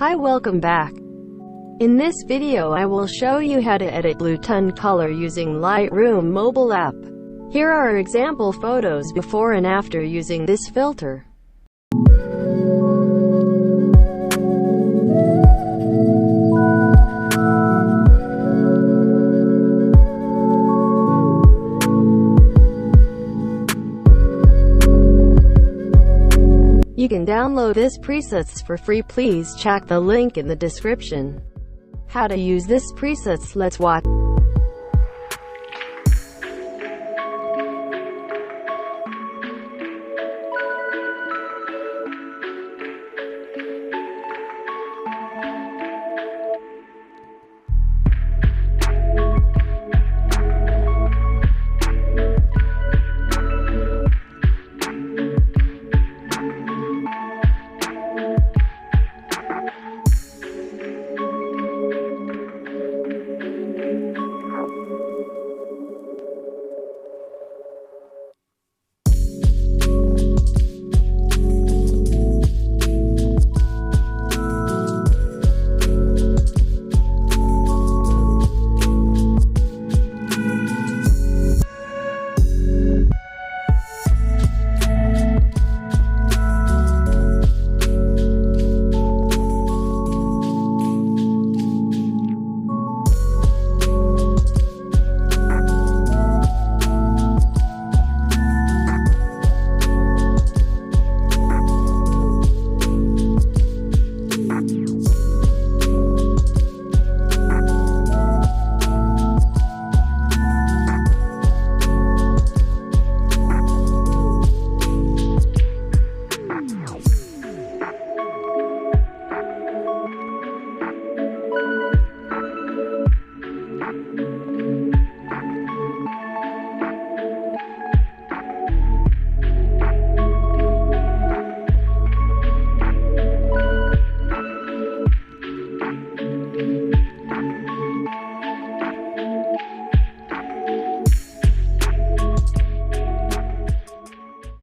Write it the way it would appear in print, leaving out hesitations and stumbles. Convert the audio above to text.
Hi, welcome back. In this video I will show you how to edit blue tone color using Lightroom mobile app. Here are example photos before and after using this filter. You can download this presets for free. Please check the link in the description. How to use this presets, let's watch.